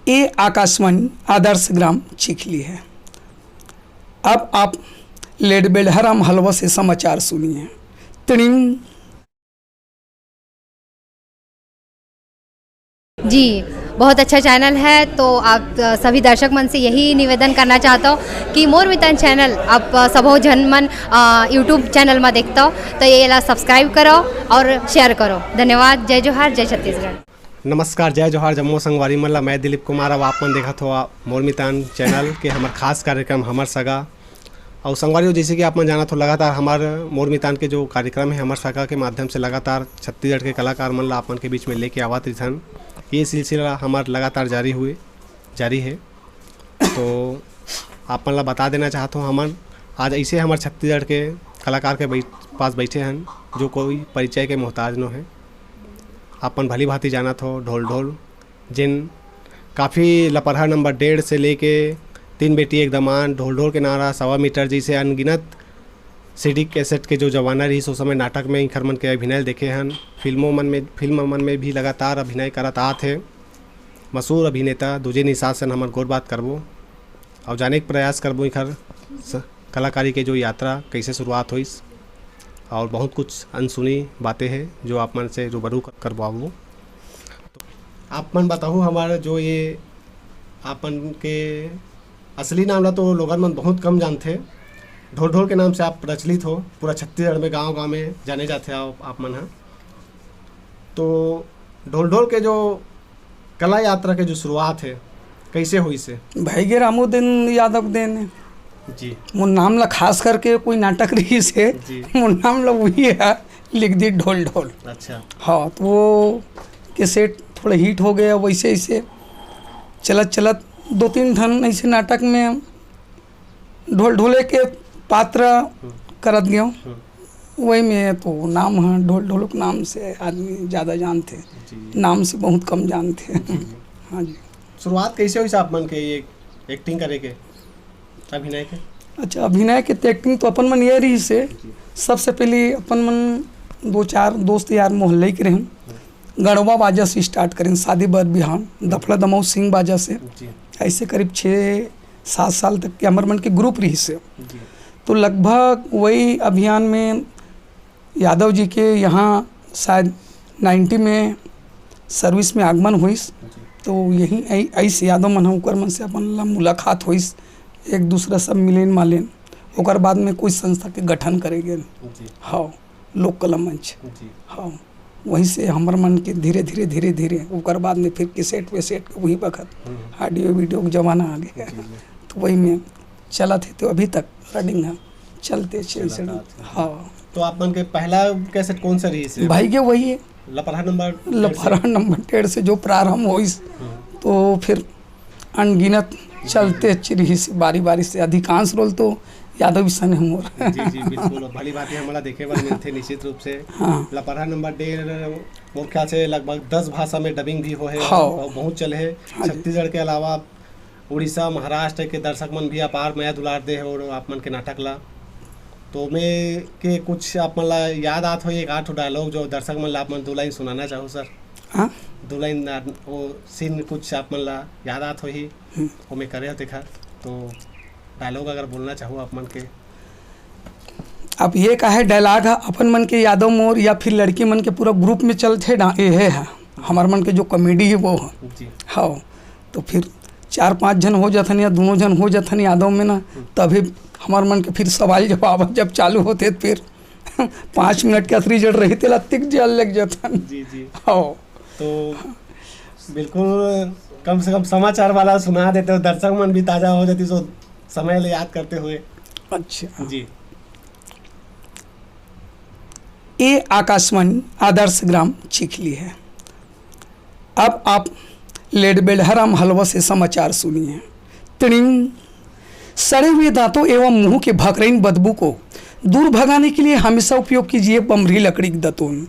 ये आकाशवाणी आदर्श ग्राम चिखली है। अब आप लेड बेलहराम हलवा से समाचार सुनिए। तिड़िंग। जी, बहुत अच्छा चैनल है। तो आप सभी दर्शक मन से यही निवेदन करना चाहता हूँ कि मोर मितान चैनल आप सबो जन मन यूट्यूब चैनल में देखता हो तो ये ला सब्सक्राइब करो और शेयर करो। धन्यवाद। जय जोहार, जय छत्तीसगढ़। नमस्कार, जय जोहार जम्मू संगवारी मन ला। मैं दिलीप कुमार। अब आप मन देखत हो मोर मितान चैनल के हमार खास कार्यक्रम हमर सगा। और संगवारी जैसे कि आप मन जानत हो, लगातार हमार मोर मितान के जो कार्यक्रम है हमर सगा के माध्यम से लगातार छत्तीसगढ़ के कलाकार मन ला आप मन के बीच में लेके आवत रहन। ये सिलसिला हमार लगातार जारी है। तो आप मन ला बता देना चाहता हूँ, हमन आज ऐसे हमार छत्तीसगढ़ के कलाकार के पास बैठे हैं जो कोई परिचय के मोहताज न है। अपन भली भांति जानत हो ढोल जिन काफ़ी लपरहा नंबर 1.5 से लेके 3 बेटी एक दमान, ढोल के नारा 1.25 मीटर जैसे अनगिनत सीडी कैसेट के जो जमाना रही उस समय नाटक में इंखर मन के अभिनय देखे हैं। फिल्म मन में भी लगातार अभिनय करत आत है। मशहूर अभिनेता दूजे निषाद से हमर गोर बात करबो और जाने के प्रयास करबो इंखर कलाकारी के जो यात्रा कैसे शुरुआत हुई और बहुत कुछ अनसुनी बातें हैं जो आप मन से रूबरू करवाऊँ। तो आप मन बताओ हमारा जो ये आपन के असली नाम ला तो लोगन मन बहुत कम जानते। ढोल के नाम से आप प्रचलित हो, पूरा छत्तीसगढ़ में गांव में जाने जाते आप मन हैं। तो ढोल के जो कला यात्रा के जो शुरुआत है कैसे हुई से? भाई गे रामोदीन यादव देने जी मोर नाम ला खास करके कोई नाटक रही से मोर नाम ला वही है लिख दी ढोल। अच्छा। हाँ, तो वो कैसेट थोड़ा हिट हो गया। वैसे ऐसे चलत 2-3 ठन ऐसे नाटक में ढोले के पात्र करत गया। वही में तो नाम है ढोल के नाम से आदमी ज़्यादा जानते, नाम से बहुत कम जानते। हाँ जी। शुरुआत कैसे हुई आप मन के ये एक्टिंग करे के, अभिनय के? अच्छा, अभिनय के तो एक्टिंग तो अपन मन ये रही से सबसे पहले अपन मन 2-4 दोस्त यार मोहल्ले के रहें, गढ़वा बाजा से स्टार्ट करें। शादी बर बिहान दफला दमाऊ सिंह बाजा से ऐसे करीब 6-7 साल तक के हमारे मन के ग्रुप रही से। तो लगभग वही अभियान में यादव जी के यहाँ शायद 90 में सर्विस में आगमन हुई। तो यही ऐसे यादव मन होकर मन से अपन ला मुलाकात हुई, एक दूसरा सब मिलेन मालेन। ओकर बाद में कोई संस्था के गठन करेंगे। हाँ, लोक कला मंच। हाँ, वहीं से हमार मन के धीरे ओकर बाद में फिर कैसेट वेसेट वही वक्त ऑडियो वीडियो का जमाना आ गया। तो वही में चला थे तो अभी तक रनिंग है, चलते। हाँ। तो आप मन के पहला कैसेट कौन सा रही से? भाई के वही है लपरहा नंबर 1.5 से जो प्रारंभ हुई तो फिर अनगिनत चलते रही से बारी से। अधिकांश रोल तो यादव सन हमोर। जी बिल्कुल भली बात है, हमारा देखे बार मिलते निश्चित रूप से। हाँ। लपरहा नंबर 1.5 मोर ख्याल से लगभग 10 भाषा में डबिंग भी हो है। हाँ। और बहुत चले है। हाँ, छत्तीसगढ़ के अलावा उड़ीसा महाराष्ट्र के दर्शक मन भी अपार मया दुलार दे है और आप मन के नाटक ला। तो मैं के कुछ आप मन ला याद आत हो एक 8 डायलॉग जो दर्शक मन ला आप मन 2 लाइन सुनाना चाहो सर? हाँ, 2 लाइन वो सीन कुछ आप मन ला याद आत हो ही वो मैं करे देखा। तो डायलॉग अगर बोलना चाहो आप मन के। अब ये का है डायलॉग है अपन मन के यादव मोर या फिर लड़की मन के पूरा ग्रुप में चलते ये है हमार मन के जो कॉमेडी है वो है जी। हाँ, तो फिर 4-5 जन हो जाथन या 2 जन हो जाथन यादव में ना, तभी हमार मन के फिर सवाल जवाब जब चालू होते फिर 5 मिनट के असली जड़ रही थे तिक जल लग जाथन। जी। हाँ, तो बिल्कुल कम से कम समाचार वाला सुना देते हो, दर्शक मन भी ताज़ा हो जाती सो समय ले याद करते हुए। अच्छा जी। ये आकाशवाणी आदर्श ग्राम चिखली है। अब आप लेड बेलहराम हलवा से समाचार सुनिए। तिड़िंग। सड़े हुए दांतों एवं मुंह के भकरईन बदबू को दूर भगाने के लिए हमेशा उपयोग कीजिए बमरी लकड़ी की दतून।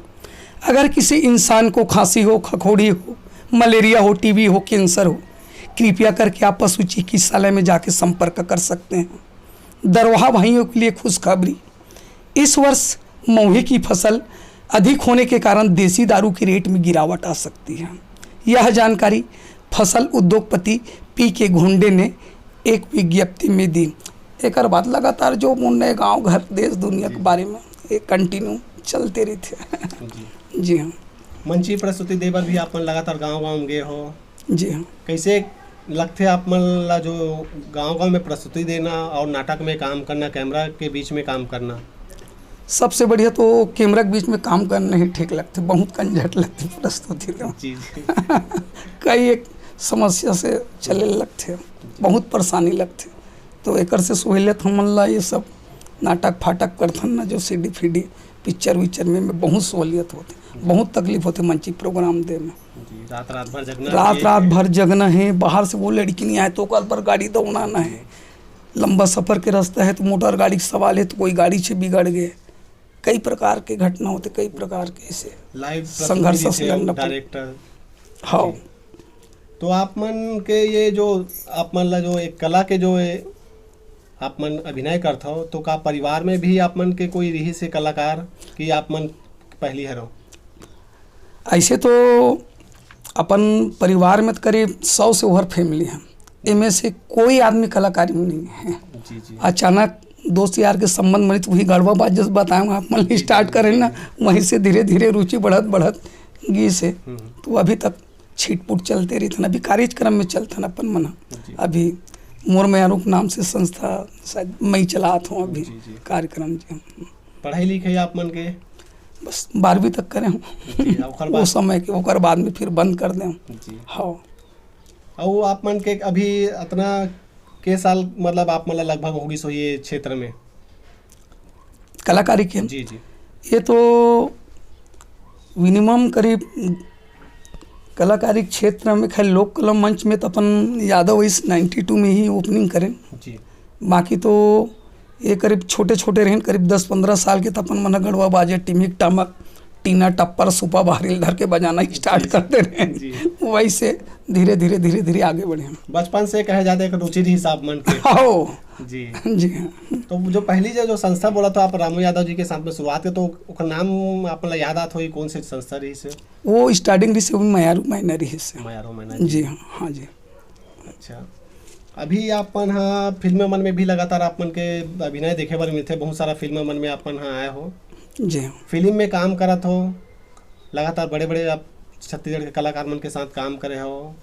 अगर किसी इंसान को खांसी हो, खखोड़ी हो, मलेरिया हो, टीबी हो, कैंसर हो, कृपया करके आप पशु चिकित्सालय में जाके संपर्क कर सकते हैं। दरवाहा भाइयों के लिए खुशखबरी, इस वर्ष महुए की फसल अधिक होने के कारण देसी दारू के रेट में गिरावट आ सकती है। यह जानकारी फसल उद्योगपति पी के घोंडे ने एक विज्ञप्ति में दी। एक बाद लगातार जो मुन्ने गांव घर देश दुनिया के बारे में एक कंटिन्यू चलते रहते। जी हाँ। मंची प्रस्तुति दे बर भी आप मन लगातार गांव में गए हो। जी हाँ। कैसे लगते आप मन ला जो गांव में प्रस्तुति देना और नाटक में काम करना, कैमरा के बीच में काम करना? सबसे बढ़िया तो कैमरा के बीच में काम करना ही ठीक लगते, बहुत कंजट लगती प्रस्तुति में। जी कई एक समस्या से चले लगते, बहुत परेशानी लगते, तो एक से सहूलियत हमन ला ये सब नाटक फाटक करथन ना, जो सीडी फीडी पिक्चर विक्चर में बहुत सहूलियत होती, बहुत तकलीफ होती मंची प्रोग्राम दे में। रात भर जगना, रात भर जगना है। बाहर से वो लड़की नहीं आए तो कल पर गाड़ी दौड़ाना है, लंबा सफ़र के रास्ता है तो मोटर गाड़ी का सवाल है तो कोई गाड़ी से बिगड़ गए, कई प्रकार के घटना होते, कई प्रकार के ऐसे लाइव संघर्ष से लड़ना डायरेक्टर। हाँ। तो आप मन के ये जो आप मन ला जो एक कला के जो आप मन अभिनय करते हो, तो का परिवार में भी आप मन के कोई रही से कलाकार कि आप मन पहली हरो? ऐसे तो अपन परिवार में करीब 100 से ओवर फैमिली है, इनमें से कोई आदमी कलाकारी में नहीं है। जी जी। अचानक दोस्त यार के संबंध बने तो वही गड़बा बात जैसे बताऊँगा आप मन स्टार्ट करें ना, वहीं से धीरे धीरे रुचि बढ़त गी से तो अभी तक छीटपुट चलते रही था। अभी कार्यक्रम में चलता ना अपन मना, अभी मोर में आरूप नाम से संस्था शायद मैं चलाता हूँ अभी कार्यक्रम। जी। पढ़ाई लिखाई आप मन के बस 12वीं तक करें हूँ वो समय के, ओकर बाद में फिर बंद कर दें। हाँ। और आप मन के अभी इतना के साल मतलब आप मतलब लगभग होगी सो ये क्षेत्र में कलाकारी के? जी जी। ये तो मिनिमम करीब कलाकारी क्षेत्र में खैर लोक कला मंच में तो अपन यादव इस 92 में ही ओपनिंग करें जी। बाकी तो ये करीब छोटे छोटे रहें, करीब 10-15 साल के तपन मन गड़वा बाजे टिमिक टामक टीना टप्पर सुपा बाहरी धर के बजाना स्टार्ट करते रहे, वैसे धीरे धीरे आगे बढ़े। बचपन से कहे जाते हैं रुचि हिसाब मन के। हाँ जी जी। तो जो पहली जो संस्था बोला था आप रामू यादव जी के साथ में शुरुआत के, तो उसका नाम आप याद आत हुई कौन सी संस्था रही से? वो स्टार्टिंग रही से मयारू मैना रही से। मयारू मैना जी हाँ। हाँ जी। अच्छा। अभी आपन हाँ फिल्म मन में भी लगातार आप मन के अभिनय देखे बार मिलते, बहुत सारा फिल्म मन में आपन हाँ आए हो। जी हाँ। फिल्म में काम करत हो, लगातार बड़े बड़े आप छत्तीसगढ़ के कलाकार मन के साथ काम करे हो।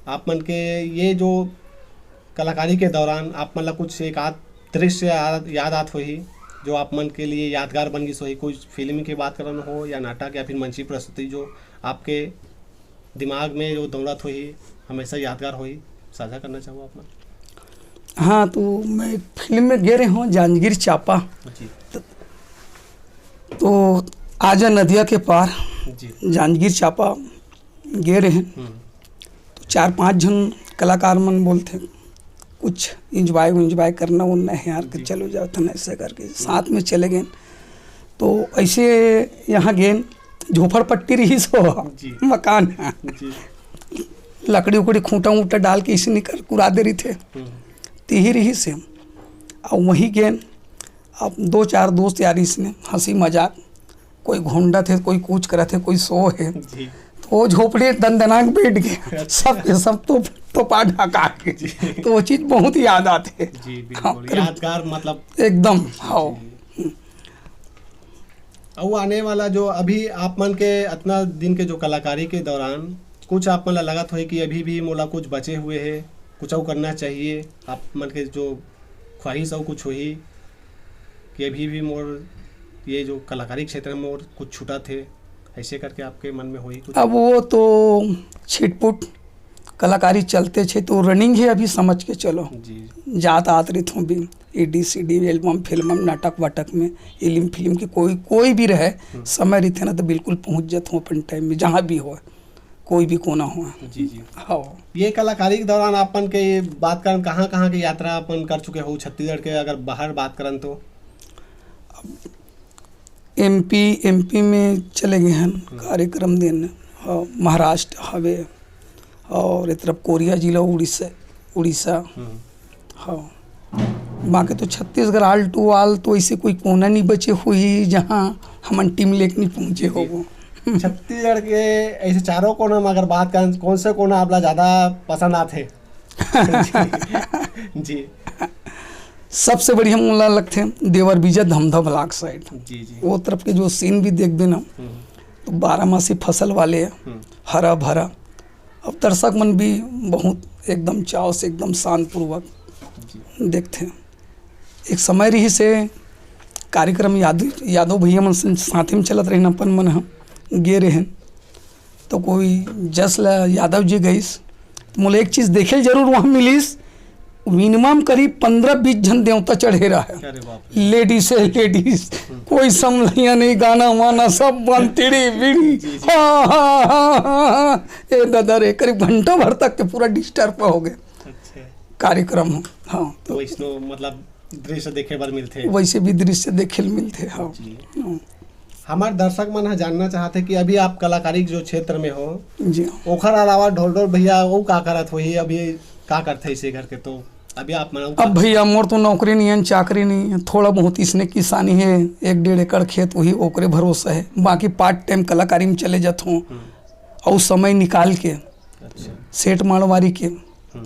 आप मन के ये जो कलाकारी के दौरान आप मन ला कुछ एक आध दृश्य याद आत हो ही जो आप मन के लिए यादगार बन गई सो ही, कोई फिल्म की बात करना हो या नाटक या फिर मंची प्रस्तुति जो आपके दिमाग में जो दौड़त हो ही हमेशा यादगार हो ही, साझा करना चाहो आप मन? हाँ तो मैं फिल्म में गए रहे हूँ जांजगीर चांपा जी। तो आजा नदिया के पार जी। जांजगीर चांपा गए रहे, तो 4-5 जन कलाकार मन बोलते कुछ इंजॉय करना उनने है यार कि चलो जाओ था ऐसे करके साथ में चले गए। तो ऐसे यहाँ गए झोपड़पट्टी रही सो मकान है, लकड़ी उकड़ी खूंटा वूटा डाल के इसे निकल कुरा दे रही थे तीही रही से। और वहीं गए, अब 2-4 दोस्त यार इसने हंसी मजाक, कोई घोंडा थे, कोई कूच करा थे, कोई सो है, तो वो झोपड़े दंदनाक बैठ गए सब के सब तो पाठ ढका के, तो वो चीज़ बहुत याद आते जी। बिल्कुल यादगार मतलब एकदम। हाँ। और आने वाला जो अभी आप मन के इतना दिन के जो कलाकारी के दौरान कुछ आप मन लगत हो कि अभी भी मोला कुछ बचे हुए है, कुछ और करना चाहिए, आप मन के जो ख्वाहिश और कुछ हुई कि अभी भी मोर ये जो कलाकारी क्षेत्र में और कुछ छूटा थे, ऐसे करके आपके मन में हुई कुछ? अब वो तो छिटपुट कलाकारी चलते छे तो रनिंग है अभी समझ के चलो जी। जात आत रही हूँ भी AD-CD एल्बम फिल्म नाटक वाटक में इलिम फिल्म की कोई भी रहे समय रहते ना तो बिल्कुल पहुँच जाता हूँ अपन टाइम में, जहाँ भी हो कोई भी कोना हो। जी जी। हाँ। ये कलाकारी के दौरान अपन के बात करन कहाँ की यात्रा अपन कर चुके हो छत्तीसगढ़ के, अगर बाहर बात करन तो? MP में चले गए हैं कार्यक्रम देने, महाराष्ट्र हवे और एक तरफ कोरिया जिला उड़ीसा। हाँ। बाकी तो छत्तीसगढ़ आल तो ऐसे कोई कोना नहीं बचे हुई जहाँ हम टीम लेके नहीं पहुँचे हो वो। छत्तीसगढ़ के ऐसे चारों कोना में अगर बात करें कौन से कोना आपला ज़्यादा पसंद आते? जी सबसे बढ़िया मुला लगते हैं देवर बीजा धमधा ब्लॉक साइड। जी जी वो तरफ के जो सीन भी देख देना तो 12 फसल वाले है, हरा भरा। अब दर्शक मन भी बहुत एकदम चाव से एकदम शांतपूर्वक देखते हैं। एक समय रही से कार्यक्रम यादव भैया मन साथ में चलत रही अपन मन हम गे रहे तो कोई जसल यादव जी गईस तो मोला एक चीज़ देखे जरूर वहाँ मिलीस, मिनिमम करीब 15-20 जन देवता चढ़े रहा है, अरे बाप लेडीज है लेडीज, कोई समझिया नहीं, गाना वाना सब बंतिड़ी बीड़ी, हाँ हाँ हाँ हाँ, ए दादा रे करीब घंटा भर तक के पूरा डिस्टर्ब हो गए अच्छा कार्यक्रम। हाँ तो इसनो मतलब दृश्य देखे बार मिलते वैसे भी दृश्य देखे मिलते। हाँ हाँ। हमारे दर्शक मन है जानना चाहते कि अभी आप कलाकारी जो क्षेत्र में हो जी ओखर अलावा ढोल भैया वो का करत हो ही अभी का करते इसे घर के? तो अभी आप मनाओ अब भैया मोर तो नौकरी नहीं है, चाकरी नहीं है, थोड़ा बहुत इसने किसानी है, 1-1.5 एकड़ खेत वही ओकरे भरोसा है, बाकी पार्ट टाइम कलाकारी में चले जाता हूँ और समय निकाल के अच्छा सेठ मारवाड़ी के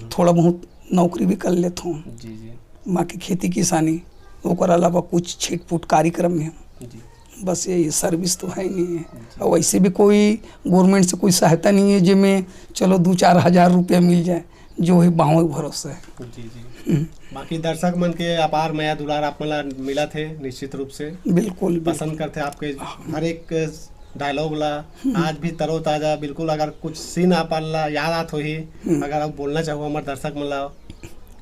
थोड़ा बहुत नौकरी भी कर लेता हूँ। जी जी बाकी खेती किसानी ओकर अलावा कुछ छिटपुट कार्यक्रम में जी बस यही सर्विस तो है ही नहीं है। और वैसे भी कोई गवर्नमेंट से कोई सहायता नहीं है जिसमें चलो 2-4 हज़ार रुपया मिल जाए, जो है बाहों भरोसा है। जी जी बाकी दर्शक मन के अपार माया दुलार आप मन मिला थे निश्चित रूप से बिल्कुल पसंद करते आपके हर एक डायलॉग ला आज भी तरोताजा बिल्कुल। अगर कुछ सीन आप ला याद आत हो ही अगर आप बोलना चाहो हमारे दर्शक मन ला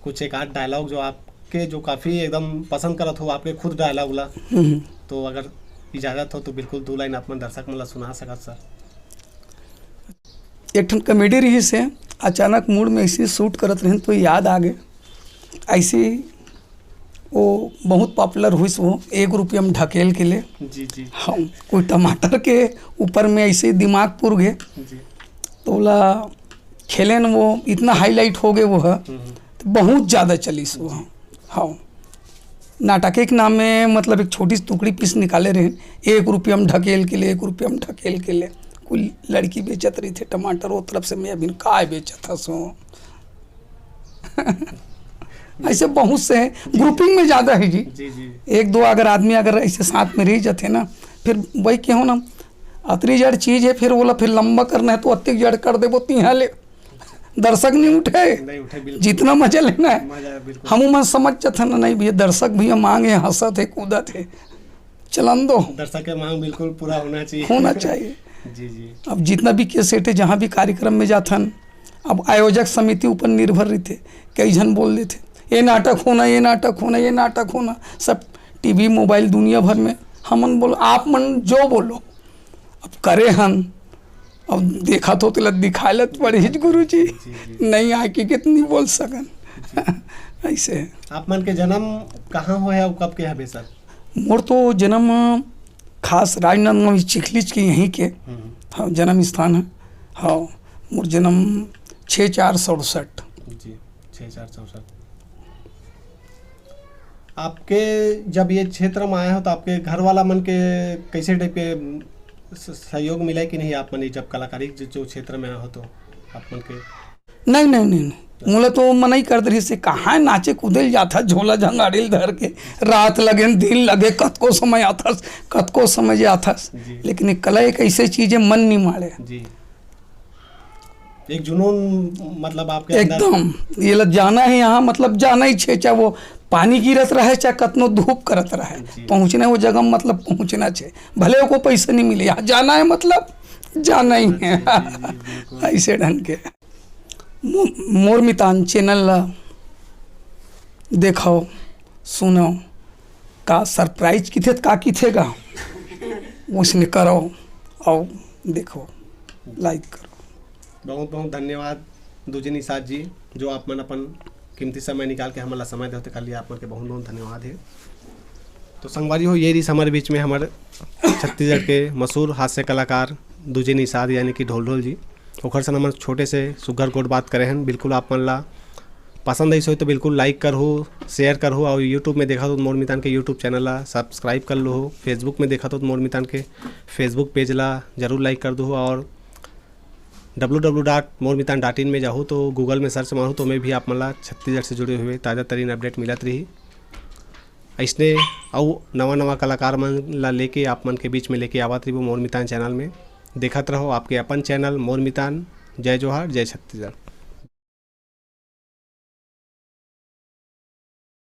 कुछ एक आध डायलॉग जो आपके जो काफ़ी एकदम पसंद करत हो आपके खुद डायलॉग ला, तो अगर इजाज़त हो तो बिल्कुल 2 लाइन आप मन दर्शक मन ला सुना सकत सर। एक ठन कॉमेडी रही से अचानक मूड में ऐसे शूट करत रहे तो याद आ गए ऐसे वो बहुत पॉपुलर हुई वो 1 रुपया में ढकेल के ले। जी जी हाँ कोई टमाटर के ऊपर में ऐसे दिमाग पुर गए जी तो बोला खेले न वो इतना हाईलाइट हो गए वो है तो बहुत ज़्यादा चली वो। हाँ नाटक के नाम में मतलब एक छोटी सी टुकड़ी पीस निकाले रहे, 1 रुपया में ढकेल के ले, 1 रुपया में ढकेल के ले। कोई लड़की बेचत रही थे टमाटर वो तरफ से मैं अभी काय बेचा था सो ऐसे बहुत से है, ग्रुपिंग में ज़्यादा है जी। जी जी 1-2 अगर आदमी अगर ऐसे साथ में रह जाते ना फिर वही क्यों ना अतरी जड़ चीज़ है, फिर बोला फिर लंबा करना है तो अति जड़ कर दे वो तिहा ले दर्शक नहीं उठे बिल्कुल जितना मजा लेना है। मजा बिल्कुल हम मन समझ जाते ना नहीं भैया दर्शक भैया मांगे हंसा थे कूदा थे चलन दो दर्शक के मांग बिल्कुल पूरा होना चाहिए होना चाहिए। जी जी अब जितना भी कैसेट है जहाँ भी कार्यक्रम में जाथन अब आयोजक समिति ऊपर निर्भर रही थे, कई जन बोल रहे थे ये नाटक होना ये नाटक होना ये नाटक होना, सब टीवी मोबाइल दुनिया भर में हमन बोलो आप मन जो बोलो अब करे हम अब देखा तो दिखा लत पड़े गुरु जी नहीं आके कितनी बोल सकन ऐसे। आप मन के जन्म कहाँ हुआ है और कब के है बेसर? मोर तो जन्म खास राजनांदगांव चिखलीच के यहीं के हाँ जन्म स्थान है। हाँ मोर जन्म 6/4/67 जी 6/4/67। आपके जब ये क्षेत्र में आए हो तो आपके घर वाला मन के कैसे टाइप के सहयोग मिला कि नहीं? आप मन जब कलाकारी जो क्षेत्र में आए हो तो आप मन के नहीं मोला तो मनाई कर दे से कहाँ नाचे कूदल जाता झोला झंगाड़िल धर के रात लगे दिन लगे कतको समय आता कतको समय आता, लेकिन कला एक ऐसी चीज है मन नहीं मारे जी एक जुनून मतलब आपके एकदम ये लग जाना है यहाँ मतलब जाना ही छे, चाहे वो पानी गिरत रहे चाहे कतनो धूप करत रहे पहुँचने वो जगह मतलब पहुँचना छे, भले को पैसे नहीं मिले यहाँ जाना है मतलब जाना ही है ऐसे ढंग के। मोर मितान चैनल ला देखो सुनो का सरप्राइज किथे का किथेगा उसने करो और देखो लाइक करो। बहुत बहुत धन्यवाद दूजी निषाद जी जो आप मन अपन कीमती समय निकाल के हमारा समय देते कर लिया, आप मन के बहुत बहुत धन्यवाद है। तो संगवारी हो ये रही हमारे बीच में हमारे छत्तीसगढ़ के मशहूर हास्य कलाकार दूजी निषाद यानी कि ढोल जी ओखर से हम छोटे से सुगर गोट बात करे हैं। बिल्कुल आप मन ला पसंद आई तो बिल्कुल लाइक करहु, शेयर करहु और यूट्यूब में देखा तो मोर मितान के यूट्यूब चैनल ला सब्सक्राइब कर लो। फेसबुक में देखा तो मोर मितान के फेसबुक पेज ला जरूर लाइक कर दो और www.mormitan.in में जाऊँ तो गूगल में सर्च मारूँ तो मैं भी आप मला छत्तीसगढ़ से जुड़े हुए ताज़ा तरीन अपडेट मिलत रही। ऐसने और नवा कलाकार मन ला लेके आप मन के बीच में लेके आवत रही वो मोर मितान चैनल में। देखत रहो आपके अपन चैनल मोर मितान। जय जोहार, जय छत्तीसगढ़।